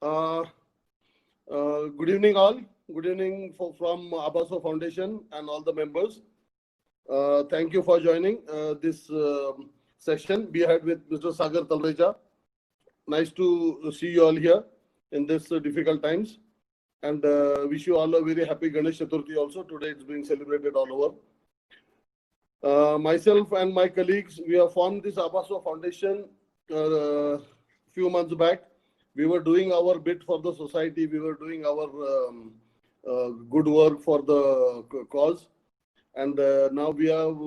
Uh, Good evening, all. Good evening from Abaso Foundation and all the members. Thank you for joining this session. We had with Mr. Sagar Talreja. Nice to see you all here in this difficult times. And wish you all a very happy Ganesh Chaturthi also. Today it's being celebrated all over. Myself and my colleagues, we have formed this Abaso Foundation few months back. We were doing our bit for the society. We were doing our good work for the cause. And now we have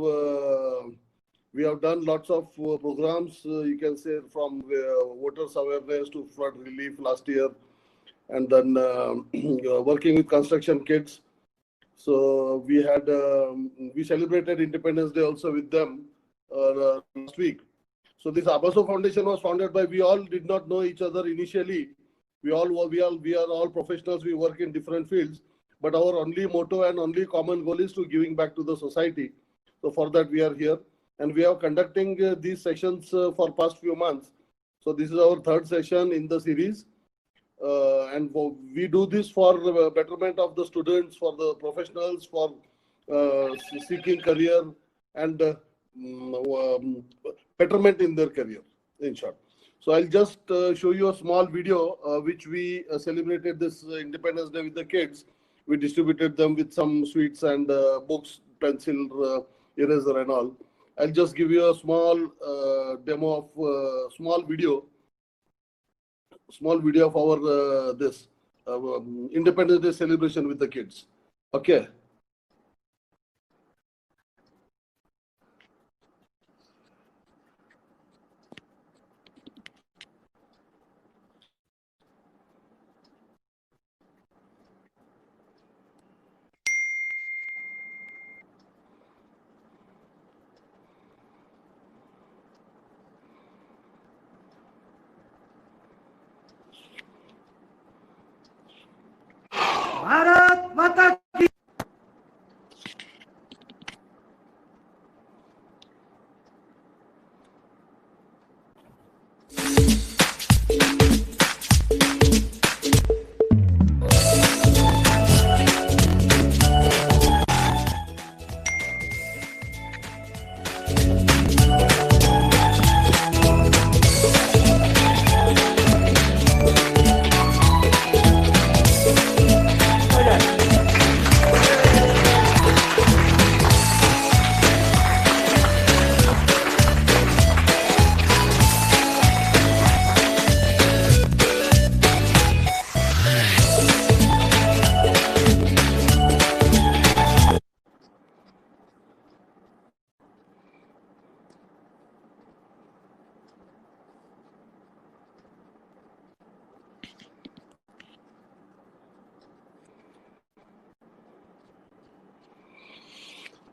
done lots of programs, you can say, from voters awareness to flood relief last year, and then working with construction kids. So we had we celebrated Independence Day also with them last week. So this Abaso Foundation was founded by, we all did not know each other initially. We are all professionals. We work in different fields, but our only motto and only common goal is to giving back to the society. So for that we are here, and we are conducting these sessions for past few months. So this is our third session in the series, and we do this for the betterment of the students, for the professionals, for seeking career and betterment in their career, in short. So I'll just show you a small video which we celebrated this Independence Day with the kids. We distributed them with some sweets and books, pencil, eraser and all. I'll just give you a small demo of small video of our this Independence Day celebration with the kids. Okay. Bharat माता की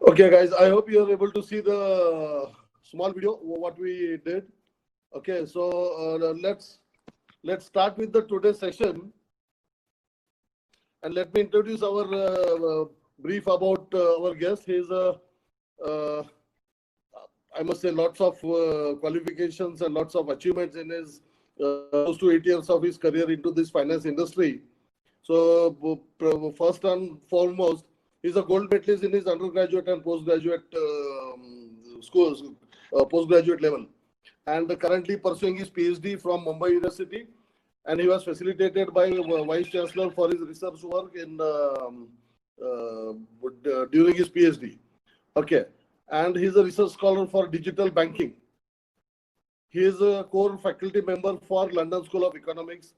Okay, guys, I hope you are able to see the small video, what we did. Okay, so let's start with the today's session. And let me introduce our brief about our guest. He's I must say, lots of qualifications and lots of achievements in his close to 8 years of his career into this finance industry. So first and foremost, he's a gold medalist in his undergraduate and postgraduate schools, postgraduate level, and currently pursuing his PhD from Mumbai University. And he was facilitated by Vice Chancellor for his research work in during his PhD. Okay, and he's a research scholar for digital banking. He is a core faculty member for London School of Economics.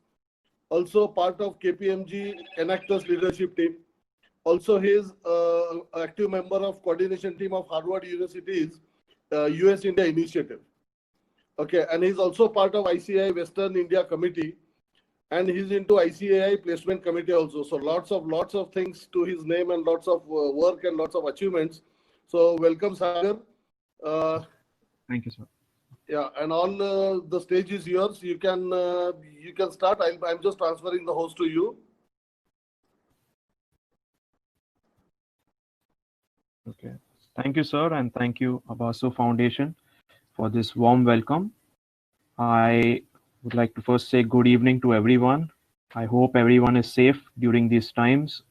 Also part of KPMG Enactus leadership team. Also, he is an active member of coordination team of Harvard University's US-India initiative. Okay, and he's also part of ICAI Western India Committee, and he's into ICAI Placement Committee also. So lots of things to his name, and lots of work and lots of achievements. So welcome, Sagar. Thank you, sir. Yeah, and all the stage is yours. You can start. I'm just transferring the host to you. Okay. Thank you, sir, and thank you, Abaso Foundation, for this warm welcome. I would like to first say good evening to everyone I hope everyone is safe during these times,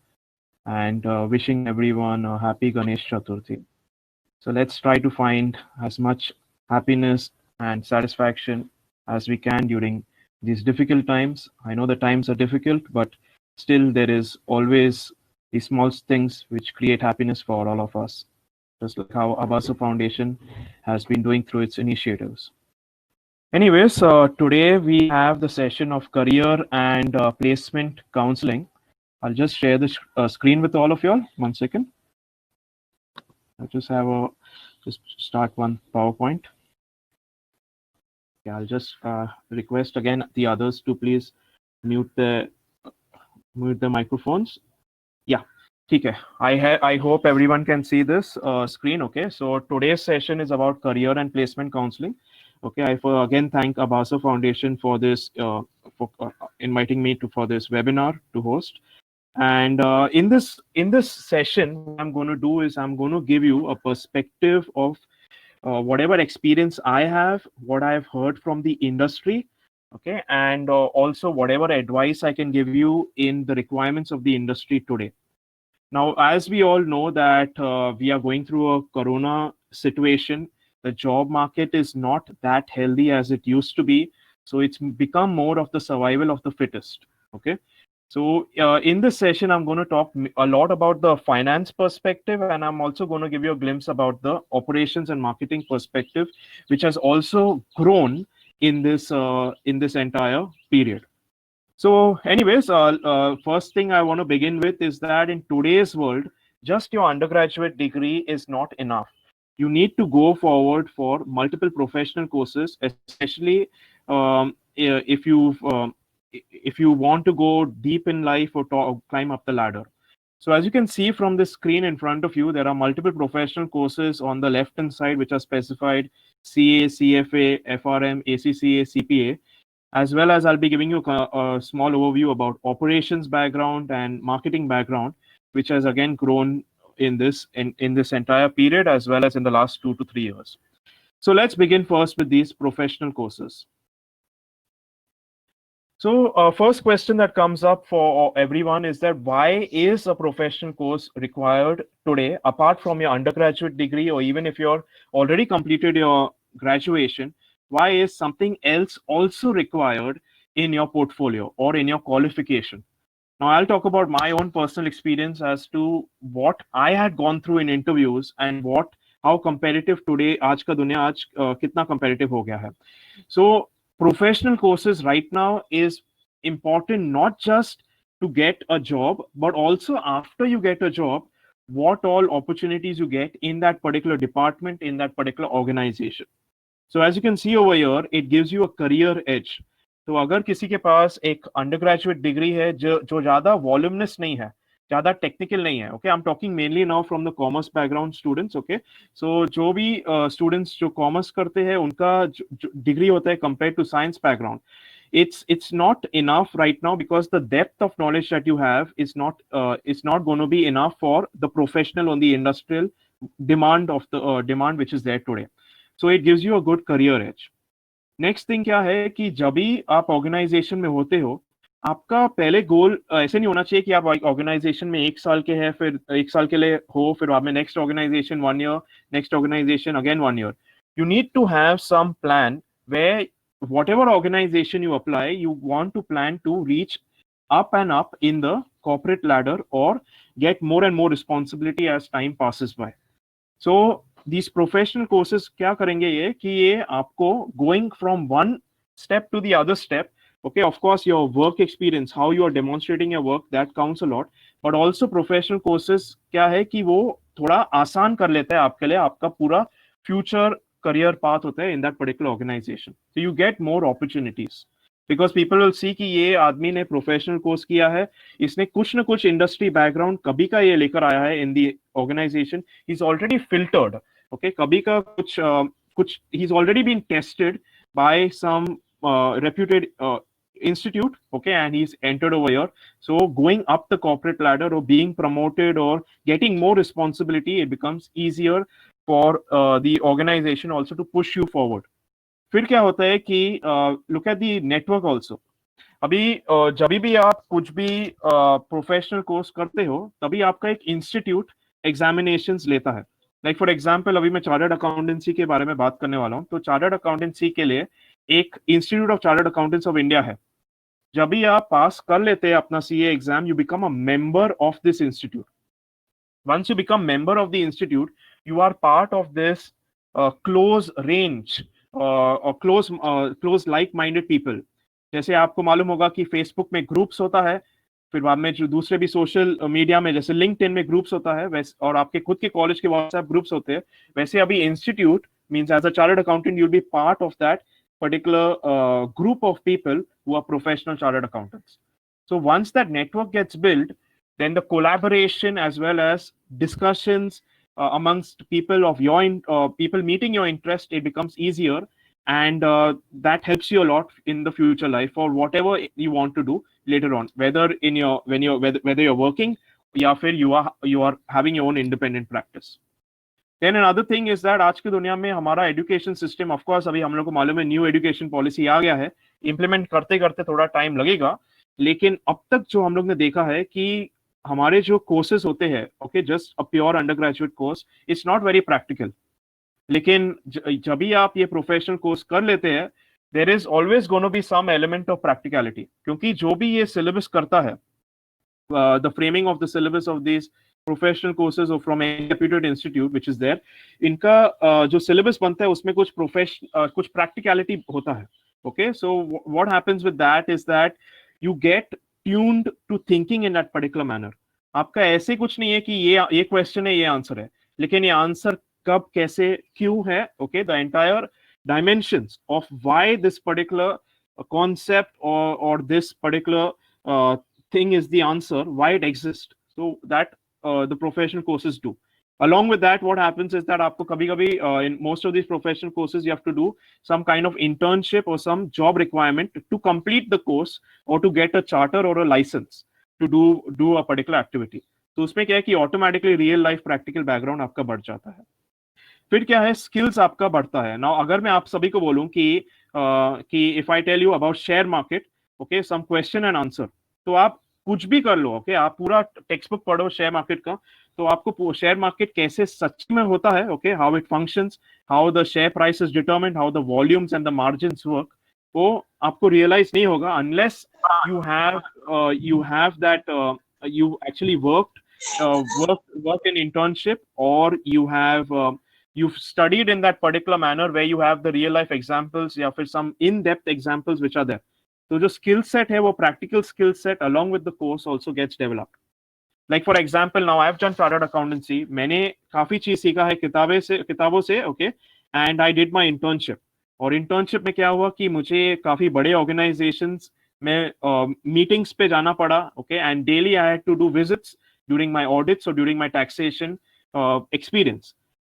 and wishing everyone a happy Ganesh Chaturthi. So let's try to find as much happiness and satisfaction as we can during these difficult times. I know the times are difficult, but still there is always these small things which create happiness for all of us, just like how Abasu Foundation has been doing through its initiatives. Anyways, today we have the session of career and placement counseling. I'll just share the screen with all of y'all. 1 second. I just start one PowerPoint. Okay, I'll just request again the others to please mute the microphones. Yeah, okay. I hope everyone can see this screen. Okay, so today's session is about career and placement counseling. Okay, again thank Abasa Foundation for this for inviting me to for this webinar to host. And in this session, what I'm going to do is I'm going to give you a perspective of whatever experience I have, what I've heard from the industry, okay, and also whatever advice I can give you in the requirements of the industry today. Now, as we all know that we are going through a corona situation, the job market is not that healthy as it used to be. So it's become more of the survival of the fittest. Okay. So in this session, I'm going to talk a lot about the finance perspective, and I'm also going to give you a glimpse about the operations and marketing perspective, which has also grown in this entire period. So, anyways, first thing I want to begin with is that in today's world, just your undergraduate degree is not enough. You need to go forward for multiple professional courses, especially if you want to go deep in life or climb up the ladder. So, as you can see from the screen in front of you, there are multiple professional courses on the left hand side which are specified: CA, CFA, FRM, ACCA, CPA, as well as I'll be giving you a small overview about operations background and marketing background, which has again grown in this entire period as well as in the last 2 to 3 years. So let's begin first with these professional courses. So first question that comes up for everyone is that why is a professional course required today apart from your undergraduate degree, or even if you're already completed your graduation, why is something else also required in your portfolio or in your qualification? Now I'll talk about my own personal experience as to what I had gone through in interviews and how competitive today आज का दुनिया आज कितना competitive हो गया है. So professional courses right now is important not just to get a job, but also after you get a job, what all opportunities you get in that particular department, in that particular organization. So as you can see over here, it gives you a career edge. तो अगर किसी के पास एक undergraduate degree है जो ज्यादा वॉल्यूमनस नहीं है, ज्यादा टेक्निकल नहीं है, okay, I am talking mainly now from the commerce background students, okay, so जो भी स्टूडेंट्स जो कॉमर्स करते हैं उनका जो डिग्री होता है compare to science background, it's not enough right now because the depth of knowledge that you have is not going to be enough for the professional on the industrial demand of the demand which is there today. So it gives you a good career edge. Next thing क्या है कि जब भी आप organisation में होते हो, आपका पहले गोल ऐसे नहीं होना चाहिए कि आप ऑर्गेनाइजेशन में 1 साल के हैं, फिर 1 साल के लिए हो, फिर बाद में next organization 1 year, next organization again 1 year. You need to have some plan where whatever organization you apply, you want to plan to reach up and up in the corporate ladder or get more and more responsibility as time passes by. So these professional courses क्या करेंगे ये कि ये आपको going from one step to the other step, okay, of course your work experience, how you are demonstrating your work, that counts a lot, but also professional courses क्या है कि वो थोड़ा आसान कर लेते हैं आपके लिए, आपका पूरा future career path होता है in that particular organization. So you get more opportunities because people will see कि ये आदमी ने प्रोफेशनल कोर्स किया है, इसने कुछ ना कुछ इंडस्ट्री बैकग्राउंड कभी का ये लेकर आया है in the organisation, he is already filtered, okay, कभी का कुछ he is already been tested by some reputed institute, okay, and he's entered over here. So going up the corporate ladder or being promoted or getting more responsibility, it becomes easier for the organization also to push you forward. फिर क्या होता है कि look at the network also, अभी जब भी आप कुछ भी प्रोफेशनल कोर्स करते हो तभी आपका एक इंस्टीट्यूट एग्जामिनेशंस लेता है। लाइक फॉर एग्जांपल अभी मैं चार्टर्ड अकाउंटेंसी के बारे में बात करने वाला हूँ, तो चार्टर्ड अकाउंटेंसी के लिए एक institute of chartered accountants of India है। जब भी आप पास कर लेते हैं अपना CA exam, you become a member of this institute. once you become member of the institute, you are part of this close range or close like minded people। जैसे आपको मालूम होगा कि फेसबुक में ग्रुप्स होता है, फिर बाद में जो दूसरे भी सोशल मीडिया में जैसे लिंक्डइन में ग्रुप्स होता है, वैसे और आपके खुद के कॉलेज के व्हाट्सएप ग्रुप्स होते हैं, वैसे अभी institute means as a chartered accountant you'll be part of that particular group of people who are professional chartered accountants। So once that network gets built, then the collaboration as well as discussions amongst people of your people meeting your interest, it becomes easier, and that helps you a lot in the future life or whatever you want to do later on, whether in your when you're whether you're working, या फिर you are having your own independent practice। Then another thing is that आज की दुनिया में हमारा education system, of course अभी हम लोग को मालूम है न्यू एजुकेशन पॉलिसी आ गया है, इंप्लीमेंट करते करते थोड़ा टाइम लगेगा, लेकिन अब तक जो हम लोग ने देखा है कि हमारे जो कोर्सेज होते हैं, okay, just a pure under graduate course, it's not very practical. लेकिन जब भी आप ये प्रोफेशनल कोर्स कर लेते हैं, there is always gonna be some element of practicality, क्योंकि जो भी ये सिलेबस करता है, the framing of the syllabus of these professional courses or from a reputed institute which is there, इनका जो syllabus बनता है उसमें कुछ practicality होता है। Okay, so what happens with that is that you get tuned to thinking in that particular manner। आपका ऐसे कुछ नहीं है कि ये क्वेश्चन है, ये आंसर है, लेकिन ये आंसर कब, कैसे, क्यों है। Okay, the entire dimensions of why this particular concept or this particular thing is the answer, why it exists, so that the professional courses do। Along with that, what happens is that आपको कभी-कभी in most of these professional courses you have to do some kind of internship or some job requirement to complete the course or to get a charter or a license to do a particular activity। तो उसमें क्या है कि automatically real life practical background आपका बढ़ जाता है। फिर क्या है, स्किल्स आपका बढ़ता है। नाउ अगर मैं आप सभी को बोलूं कि if I tell you about share market, okay, some question and answer, तो आप कुछ भी कर लो, ओके, आप पूरा टेक्स्ट बुक पढ़ो शेयर मार्केट का, तो आपको शेयर मार्केट कैसे सच में होता है, okay, how it functions, how the share price is determined, how the volumes and the margins work, वो आपको रियलाइज नहीं होगा unless you have that you actually work in internship, or you've studied in that particular manner where you have the real life examples या फिर some in depth examples which are there। तो जो skill set है वो practical skill set along with the course also gets developed। Like for example, now I've done chartered accountancy, मैंने काफी चीज सीखा है किताबों से, okay, and I did my internship। और internship में क्या हुआ कि मुझे काफी बड़े organizations में meetings पे जाना पड़ा, okay, and daily I had to do visits during my audits or during my taxation experience।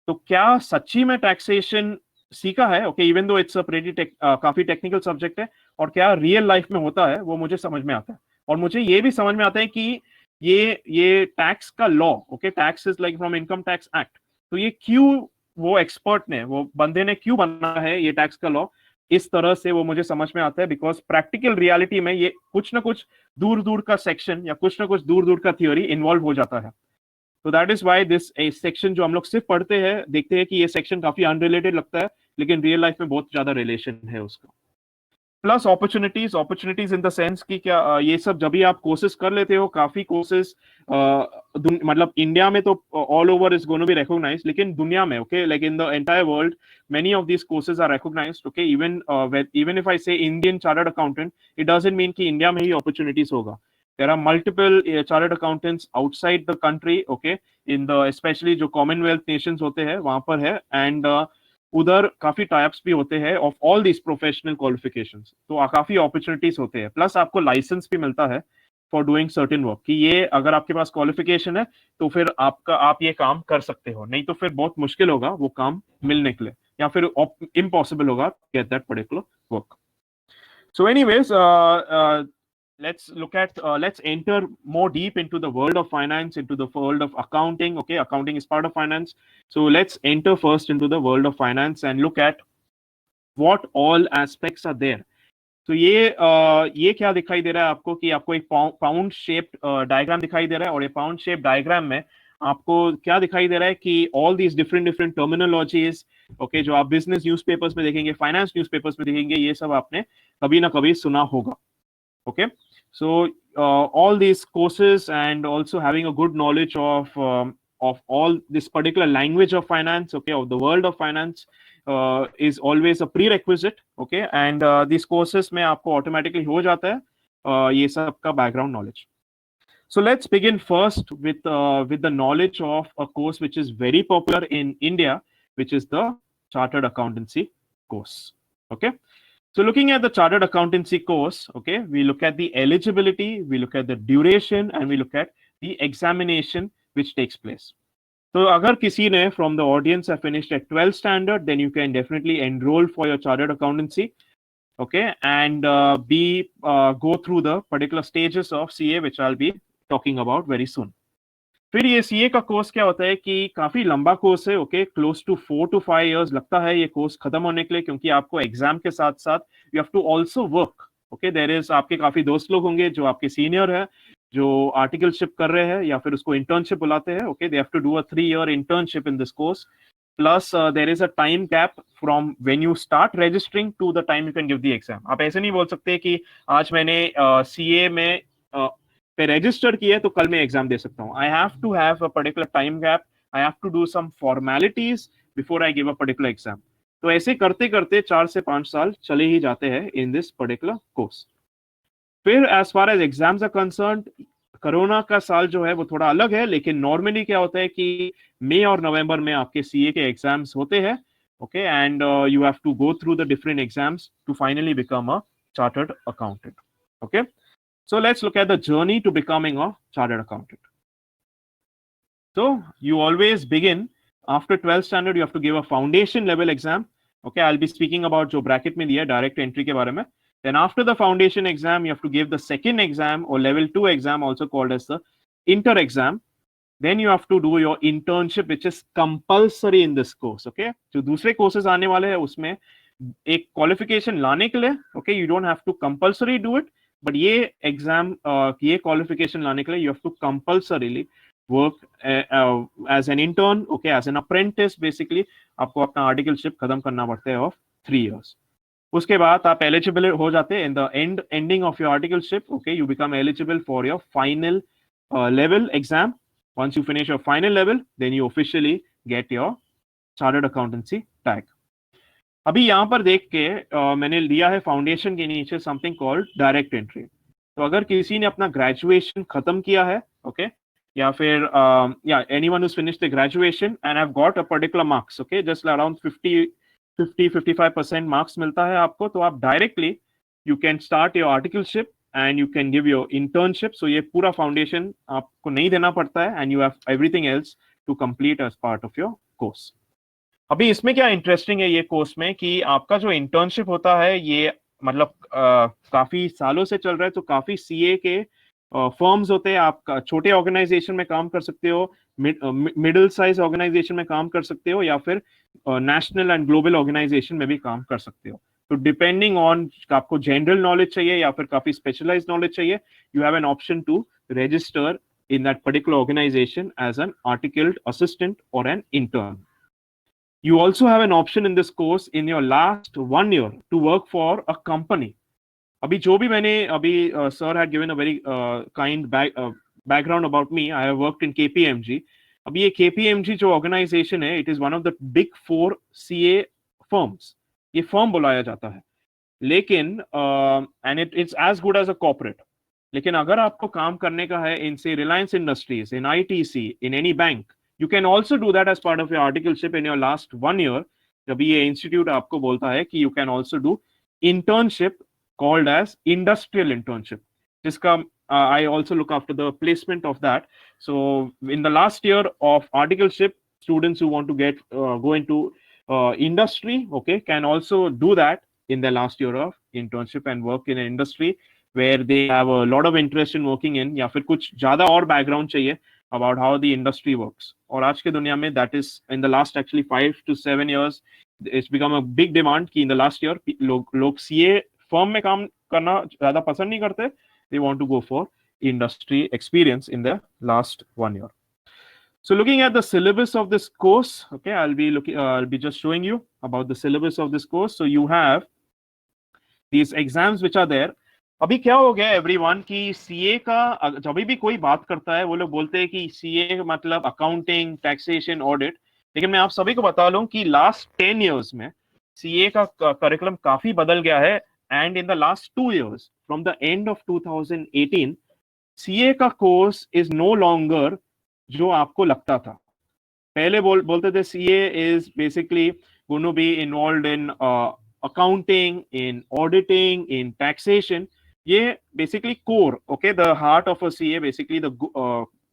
तो क्या सच्ची में टैक्सेशन सीखा है, okay, even though it's a काफी टेक्निकल सब्जेक्ट है, और क्या रियल लाइफ में होता है वो मुझे समझ में आता है। और मुझे ये भी समझ में आता है कि ये टैक्स का law, okay, tax is like from income tax act, तो ये क्यों वो एक्सपर्ट ने, वो बंदे ने क्यों बना है ये टैक्स का लॉ, इस तरह से वो मुझे समझ में आता है, बिकॉज प्रैक्टिकल रियलिटी में ये कुछ ना कुछ दूर दूर का सेक्शन या कुछ ना कुछ दूर दूर का थियोरी इन्वॉल्व हो जाता है। तो that is why this section जो हम लोग सिर्फ पढ़ते हैं, देखते हैं कि ये सेक्शन काफी अनरिलेटेड लगता है, लेकिन रियल लाइफ में बहुत ज्यादा रिलेशन है उसका। Plus opportunities in the sense कि क्या ये सब जब भी आप कोर्सेज कर लेते हो, काफी कोर्सेज मतलब इंडिया में तो all over is gonna be recognised, लेकिन दुनिया में, okay, like in the entire world many of these courses are recognized, okay, even if I say Indian chartered accountant, it doesn't mean कि India में ही opportunities होगा। There are multiple chartered accountants outside the country, okay, in the especially जो Commonwealth nations होते हैं वहां पर है, and उधर काफी टाइप्स भी होते हैं of all this professional qualifications, तो काफी अपॉर्चुनिटीज होते हैं। प्लस आपको लाइसेंस भी मिलता है फॉर डूइंग सर्टेन वर्क, कि ये अगर आपके पास क्वालिफिकेशन है तो फिर आप ये काम कर सकते हो, नहीं तो फिर बहुत मुश्किल होगा वो काम मिलने के लिए, या फिर इम्पॉसिबल होगा get that particular work. So anyways, let's enter more deep into the world of finance, into the world of accounting. Okay, accounting is part of finance, so let's enter first into the world of finance and look at what all aspects are there तो ये क्या दिखाई दे रहा है आपको कि आपको एक पाउंड शेप्ड डायग्राम दिखाई दे रहा है, और ये पाउंड शेप डायग्राम में आपको क्या दिखाई दे रहा है कि all these different different terminologies, okay, जो आप बिजनेस न्यूज़पेपर्स में देखेंगे, फाइनेंस न्यूज़पेपर्स में देखेंगे, ये सब आपने कभी ना कभी सुना होगा. Okay, so all these courses and also having a good knowledge of all this particular language of finance, okay, of the world of finance, is always a prerequisite. Okay, and these courses में आपको automatically हो जाता है ये सब का background knowledge. So let's begin first with the knowledge of a course which is very popular in India, which is the Chartered Accountancy course. Okay. So looking at the Chartered Accountancy course, okay, we look at the eligibility, we look at the duration, and we look at the examination which takes place. So agar kisi ne from the audience have finished at 12th standard, then you can definitely enroll for your Chartered Accountancy, okay, and go through the particular stages of CA, which I'll be talking about very soon. फिर ये CA का course क्या होता है कि काफी लंबा course है, okay, close to 4 to 5 years लगता है ये कोर्स खत्म होने के लिए, क्योंकि आपको एग्जाम के साथ साथ you have to also work. Okay, there is आपके काफी दोस्त लोग होंगे जो आपके सीनियर है, जो आर्टिकलशिप कर रहे हैं या फिर उसको इंटर्नशिप बुलाते हैं. Okay, they have to do a 3-year internship in this course. Plus there is a time gap from when you start registering to the time you can give the exam. आप ऐसे नहीं बोल सकते कि आज मैंने सीए में पे रजिस्टर किया तो कल मैं एग्जाम दे सकता हूँ. I have to have a particular time gap, I have to do some formalities before I give a particular exam. तो ऐसे करते करते 4 से 5 साल चले ही जाते हैं इन दिस पर्टिकुलर कोर्स. फिर as far as exams are concerned, corona का साल जो है वो थोड़ा अलग है, लेकिन नॉर्मली क्या होता है कि मई और नवंबर में आपके सीए के एग्जाम्स होते हैं. Okay, and you have to go through the different exams to finally become a chartered accountant. Okay, so let's look at the journey to becoming a chartered accountant. So you always begin after 12th standard, you have to give a foundation level exam. Okay, I'll be speaking about जो bracket में दिया direct entry के बारे में. Then after the foundation exam, you have to give the second exam or level 2 exam, also called as the inter exam. Then you have to do your internship, which is compulsory in this course. Okay, जो दूसरे courses आने वाले हैं उसमें एक qualification लाने के लिए, okay, you don't have to compulsory do it, but ये एग्जाम ये क्वालिफिकेशन लाने के लिए you have to compulsorily work as an intern, okay, as an apprentice. Basically आपको अपना आर्टिकलशिप खत्म करना पड़ता है ऑफ 3 years. उसके बाद आप एलिजिबल हो जाते हैं in the ending of your articleship. Okay, you become eligible for your final level exam. Once you finish your final level, then you officially get your chartered accountancy tag. अभी यहाँ पर देख के मैंने लिया है फाउंडेशन के नीचे समथिंग कॉल्ड डायरेक्ट एंट्री. तो अगर किसी ने अपना ग्रेजुएशन खत्म किया है, ओके, या फिर या anyone who's finished the graduation and have got a particular marks, okay, just around 50-55% marks मिलता है आपको, तो आप directly you can start your articleship and you can give your internship. So ये पूरा फाउंडेशन आपको नहीं देना पड़ता है and you have everything else to complete as part of your course. अभी इसमें क्या इंटरेस्टिंग है ये कोर्स में कि आपका जो इंटर्नशिप होता है ये मतलब काफी सालों से चल रहा है. तो काफी सीए के फर्म्स होते हैं. आप छोटे ऑर्गेनाइजेशन में काम कर सकते हो, मिडिल साइज ऑर्गेनाइजेशन में काम कर सकते हो, या फिर नेशनल एंड ग्लोबल ऑर्गेनाइजेशन में भी काम कर सकते हो. तो डिपेंडिंग ऑन आपको जनरल नॉलेज चाहिए या फिर काफी स्पेशलाइज्ड नॉलेज चाहिए, you have an option to register in that particular organisation as an articled assistant और an intern. You also have an option in this course in your last 1 year to work for a company. अभी जो भी मैंने अभी sir had given a very kind background about me. I have worked in KPMG. अभी ये KPMG जो organization है, it is one of the big 4 CA firms. ये firm बुलाया जाता है, लेकिन and it's as good as a corporate. लेकिन अगर आपको काम करने का है in say Reliance Industries, in ITC, in any bank, you can also do that as part of your articleship in your last 1 year. जब ये institute आपको बोलता है कि you can also do internship called as industrial internship, जिसका I also look after the placement of that. So in the last year of articleship, students who want to get go into industry, okay, can also do that in their last year of internship and work in an industry where they have a lot of interest in working in, या फिर कुछ ज्यादा और background चाहिए about how the industry works. और आज के दुनिया में that is in the last actually 5 to 7 years it's become a big demand कि in the last year लोग CA firm में काम करना ज्यादा पसंद नहीं करते, they want to go for industry experience in the last 1 year. So looking at the syllabus of this course, okay, I'll be just showing you about the syllabus of this course. So you have these exams which are there. अभी क्या हो गया everyone कि CA का जब भी कोई बात करता है वो लोग बोलते हैं कि सीए मतलब अकाउंटिंग, टैक्सेशन, ऑडिट, लेकिन मैं आप सभी को बता लूं कि लास्ट 10 इयर्स में सीए का करिकुलम काफी बदल गया है. And in the last 2 years from the end of 2018 CA का कोर्स इज नो लॉन्गर जो आपको लगता था. पहले बोलते थे CA is basically going to be involved in accounting, in auditing, in taxation. ये basically core, okay, the heart of a CA, basically the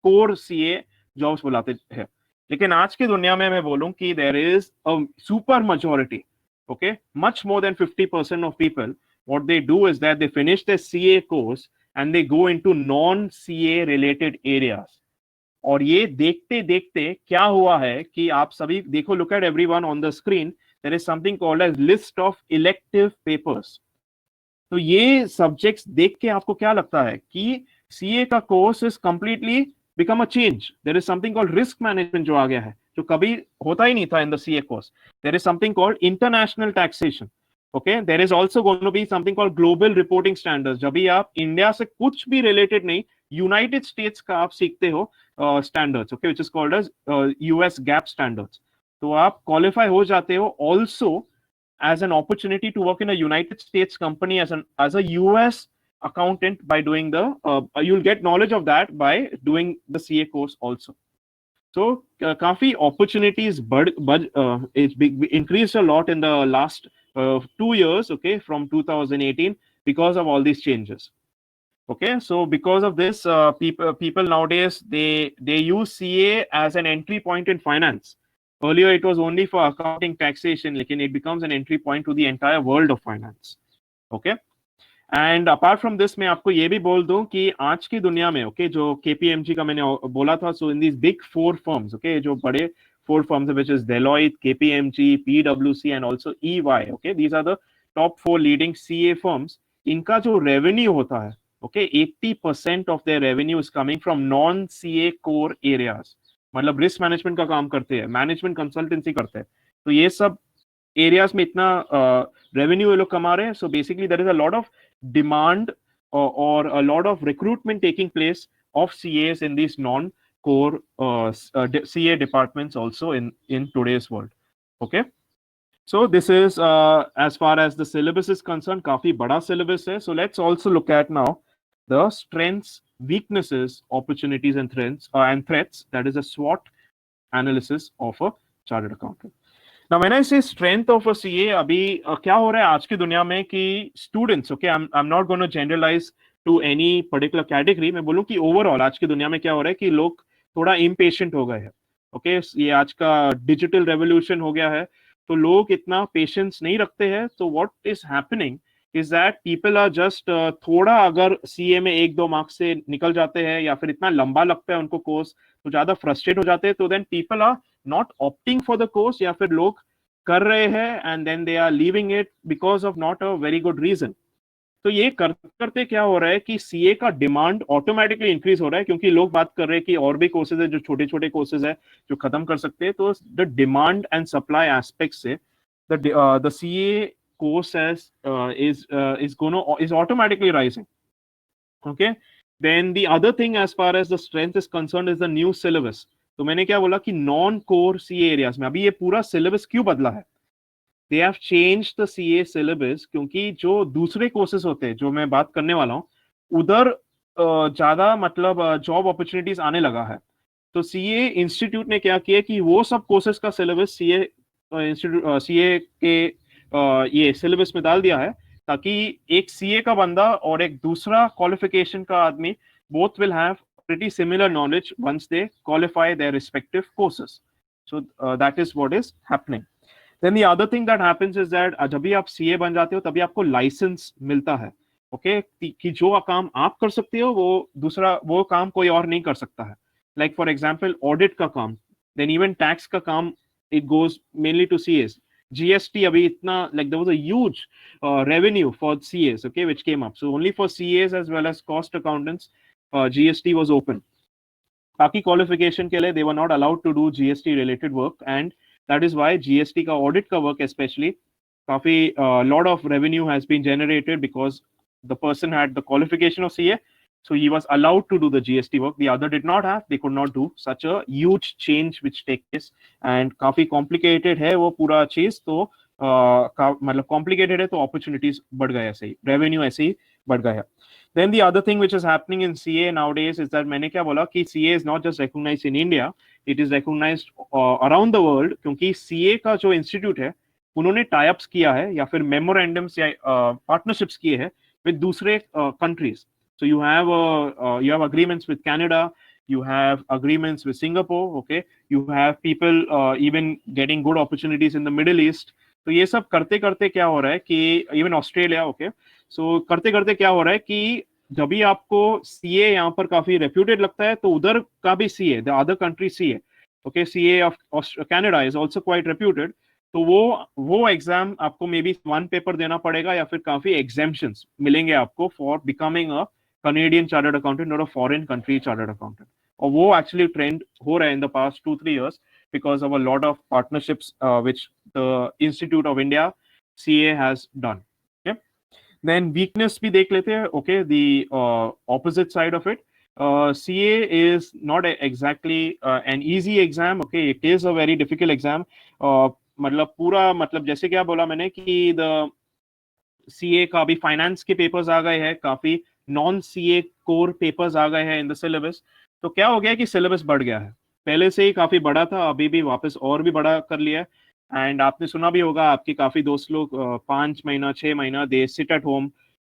core CA jobs बुलाते हैं. लेकिन आज की दुनिया में मैं बोलूं कि there is a super majority, okay, much more than 50% of people, what they do is that they finish their CA course and they go into non-CA related areas. और ये देखते देखते क्या हुआ है कि आप सभी देखो, look at everyone on the screen, there is something called as list of elective papers. तो ये सब्जेक्ट्स देख के आपको क्या लगता है कि सीए का course is completely become a change. There is something called risk management जो आ गया है, जो कभी होता ही नहीं था in the CA course. There is something called international taxation. Okay, there is also going to be something called global reporting standards. जब भी आप इंडिया से कुछ भी रिलेटेड नहीं, यूनाइटेड स्टेट्स का आप सीखते हो standards, okay, which is called as US GAAP standards. तो आप क्वालिफाई हो जाते हो also as an opportunity to work in a United States company as a US accountant by doing the you'll get knowledge of that by doing the CA course also. So काफी opportunities increased a lot in the last 2 years, okay, from 2018 because of all these changes. Okay, so because of this, people nowadays they use CA as an entry point in finance. Earlier it was only for accounting, taxation, लेकिन it becomes an entry point to the entire world of finance. Okay, and apart from this मैं आपको ये भी बोल दूं कि आज की दुनिया में, okay, जो KPMG का मैंने बोला था, so in these big 4 firms, okay, जो बड़े 4 firms which is Deloitte, KPMG, PwC and also EY, okay, these are the top 4 leading CA firms. इनका जो revenue होता है, okay, 80% of their revenue is coming from non-CA core areas. मतलब risk management का काम करते हैं, मैनेजमेंट कंसल्टेंसी करते हैं, तो ये सब एरियाज में इतना रेवेन्यू ये लोग कमा रहे हैं. So basically there is a lot of demand और a lot of recruitment taking place of CS in this non core CA departments also in today's world. Okay, so this is as far as the syllabus is concern, काफी बड़ा syllabus है. So let's also look at now the strengths, weaknesses, opportunities and threats, that is a SWOT analysis of a chartered accountant. Now when I say strength of a CA, अभी क्या हो रहा है आज की दुनिया में कि students, okay, I'm not going to generalize to any particular category, मैं बोलूं कि overall आज की दुनिया में क्या हो रहा है कि लोग थोड़ा impatient हो गए हैं. Okay, ये आज का digital revolution हो गया है, तो लोग इतना patience नहीं रखते हैं. तो what is happening is that people are just थोड़ा अगर सीए में 1-2 मार्क्स से निकल जाते हैं या फिर इतना लंबा लगता है उनको कोर्स, तो ज्यादा फ्रस्ट्रेट हो जाते हैं. तो then people are not opting for the course, या फिर लोग कर रहे हैं and then they are leaving it because of not a very good reason. तो ये करते क्या हो रहा है कि सीए का डिमांड ऑटोमेटिकली इंक्रीज हो रहा है, क्योंकि लोग बात कर रहे हैं कि और भी कोर्सेज है जो छोटे छोटे कोर्सेज है जो खत्म कर सकते हैं. तो the demand and supply aspect से the CA course is automatically rising. Okay, then the other thing as far as the strength is concerned is the new syllabus. तो मैंने क्या बोला कि नॉन कोर सीए एरियाज में अभी ये पूरा सिलेबस क्यों बदला है. They have changed the CA syllabus, क्योंकि जो दूसरे कोर्सेज होते हैं जो मैं बात करने वाला हूँ उधर ज्यादा मतलब जॉब अपॉर्चुनिटीज आने लगा है. तो सीए इंस्टीट्यूट ने क्या किया कि वो सब कोर्सेज का सिलेबस सीए के ये सिलेबस में डाल दिया है, ताकि एक सीए का बंदा और एक दूसरा क्वालिफिकेशन का आदमी both will have pretty similar knowledge once they qualify their respective courses. So that is what is happening. Then the other thing that happens is that जब भी आप सीए बन जाते हो तभी आपको लाइसेंस मिलता है. ओके, कि जो काम आप कर सकते हो वो काम कोई और नहीं कर सकता है. लाइक फॉर एग्जाम्पल ऑडिट का काम, देन इवन टैक्स का काम, it goes mainly to CAs. GST abhi itna, like there was a huge revenue for CAs, okay, which came up. So only for CAs as well as cost accountants, GST was open. Baki qualification ke liye, they were not allowed to do GST related work, and that is why GST ka audit ka work especially, काफी lot of revenue has been generated because the person had the qualification of CA, so he was allowed to do the GST work. The other did not have, they could not do. Such a huge change which take place, and काफी complicated है वो पूरा चीज, तो मतलब complicated है, तो opportunities बढ़ गए ऐसे ही, revenue ऐसे ही बढ़ गया. Then the other thing which is happening in CA nowadays is that मैंने क्या बोला कि CA is not just recognized in India, it is recognized around the world, क्योंकि CA का जो institute है उन्होंने टाइप्स किया है या फिर मेमोरेंडम्स या पार्टनरशिप्स किए हैं विद दूसरे countries. So you have agreements with Canada, you have agreements with Singapore, okay, you have people even getting good opportunities in the Middle East. तो ये सब करते करते क्या हो रहा है कि इवन ऑस्ट्रेलिया, ओके, सो करते करते क्या हो रहा है कि जब भी आपको सीए यहाँ पर काफी रेप्यूटेड लगता है, तो उधर का भी CA, the other country CA, okay, CA of Canada is also quite reputed. तो वो एग्जाम आपको मे बी वन पेपर देना पड़ेगा या फिर काफी एग्जेम्पशंस मिलेंगे आपको for becoming a Canadian chartered accountant और a foreign country chartered accountant. और वो एक्चुअली ट्रेंड हो रहा है in the past 2-3 years because of a lot of partnerships which the Institute of India CA has done. Okay, then weakness भी देख लेते हैं. Okay, the opposite side of it, CA is not exactly an easy exam. Okay, it is a very difficult exam. मतलब पूरा, मतलब जैसे क्या बोला मैंने कि द सीए का भी फाइनेंस के पेपर्स आ गए हैं, काफी नॉन सीए कोर पेपर्स आ गए हैं इन द सिलेबस. तो क्या हो गया कि सिलेबस बढ़ गया है, पहले से ही काफी बड़ा था, अभी भी वापस और भी बड़ा कर लिया. एंड आपने सुना भी होगा, आपके काफी दोस्त लोग 5 महीना 6 महीना they sit at home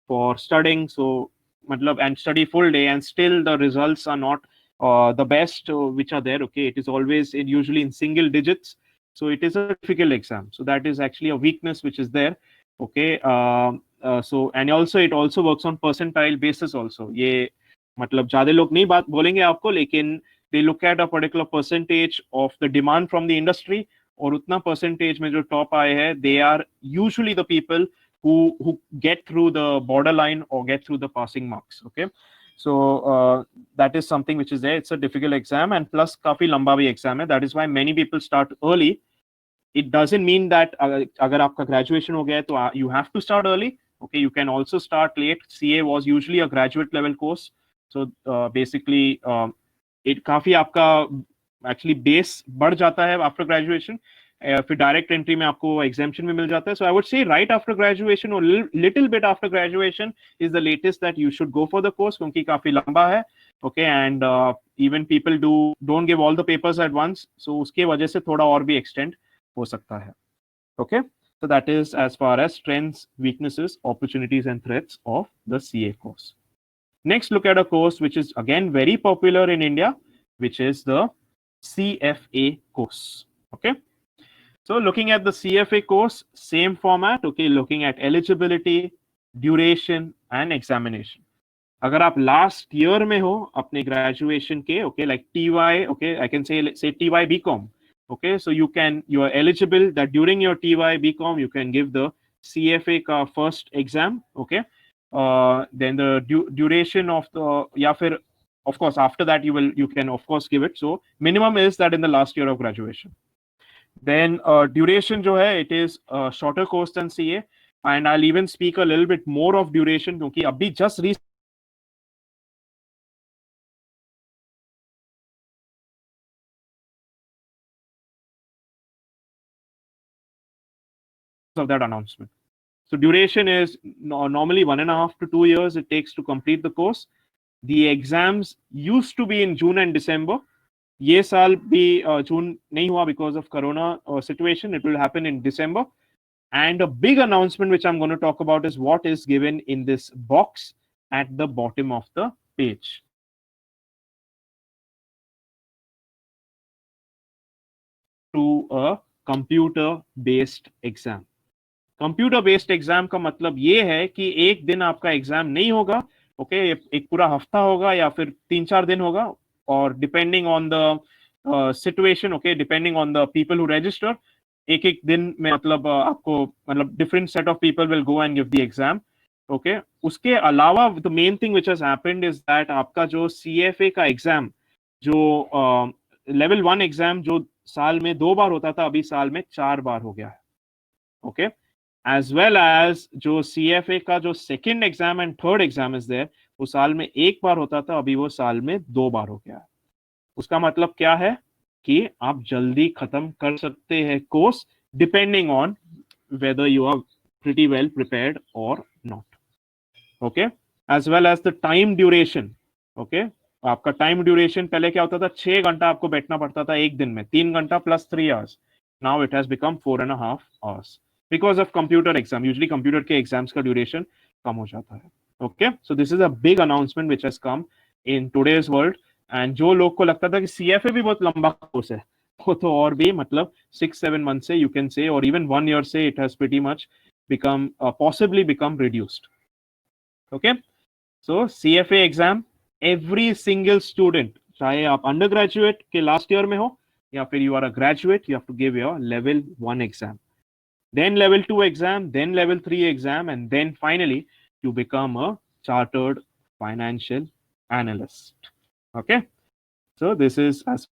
for studying, so मतलब and study full day and still the results are not the best which are there. Okay, it is always usually in single digits, so it is a difficult exam. So that is actually a weakness which is there. Okay, so and also it also works on percentile basis also. ये मतलब ज्यादा लोग नहीं बात बोलेंगे आपको, लेकिन they look at a particular percentage of the demand from the industry, और उतना percentage में जो top आए हैं, they are usually the people who get through the borderline or get through the passing marks. Okay, so that is something which is there. It's a difficult exam, and plus काफी लंबा भी exam है. That is why many people start early. It doesn't mean that अगर आपका graduation हो गया है तो you have to start early. Okay, you can also start late. CA was usually a graduate level course, so basically it काफी आपका actually base बढ़ जाता है after graduation. फिर direct entry में आपको exemption भी मिल जाता है. So I would say right after graduation or little bit after graduation is the latest that you should go for the course, क्योंकि काफी लंबा है. Okay, and even people don't give all the papers at once, so उसके वजह से थोड़ा और भी extend हो सकता है. Okay, so that is as far as strengths, weaknesses, opportunities and threats of the CA course. Next, look at a course which is again very popular in India, which is the CFA course. Okay, so looking at the CFA course, same format. Okay, looking at eligibility, duration and examination. अगर आप last year में हो अपने graduation के, okay, like TY, okay, I can say TY BCom. Okay, so you are eligible that during your TY BCom you can give the CFA ka first exam. Okay, then the duration of the, या फिर of course after that you can of course give it. So minimum is that in the last year of graduation. Then duration जो है, it is a shorter course than CA, and I'll even speak a little bit more of duration क्योंकि अभी just of that announcement. So duration is normally 1.5 to 2 years it takes to complete the course. The exams used to be in June and December. ये साल भी June नहीं हुआ because of Corona situation. It will happen in December. And a big announcement which I'm going to talk about is what is given in this box at the bottom of the page. To a computer-based exam. Computer based exam का मतलब ये है कि एक दिन आपका exam नहीं होगा. ओके, एक पूरा हफ्ता होगा या फिर 3-4 दिन होगा, और depending on the situation, okay, depending on the people who register, एक एक दिन में मतलब आपको मतलब different set of people will go and give the exam. Okay, उसके अलावा the main thing which has happened is that आपका जो CFA का एग्जाम, जो लेवल 1 एग्जाम जो साल में 2 बार होता था, अभी साल में 4 बार हो गया है। ओके, एज वेल एज जो CFA का जो second exam and third exam is there, वो साल में 1 बार होता था, अभी वो साल में 2 बार हो गया है। उसका मतलब क्या है कि आप जल्दी खत्म कर सकते हैं course, depending on whether you are pretty well prepared और not. Okay, as well as the time duration. Okay, आपका टाइम ड्यूरेशन पहले क्या होता था, 6 घंटा आपको बैठना पड़ता था एक दिन में, 3 घंटा plus 3 hours. Now it has become 4.5 hours because of computer exam. Usually computer के एग्जाम्स का ड्यूरेशन कम हो जाता है। Okay, so this is a big announcement which has come in today's world. And जो लोग को लगता था कि CFA भी बहुत लंबा कोर्स है, वो तो और भी मतलब 6-7 मंथ से यू कैन से, और इवन 1 ईयर से it has pretty much become possibly become reduced. Okay, so CFA exam every single student, चाहे आप अंडर ग्रेजुएट के लास्ट ईयर में हो या फिर you are a graduate, you have to give your level 1 exam, then level 2 exam, then level 3 exam, and then finally you become a chartered financial analyst. Okay, so this is as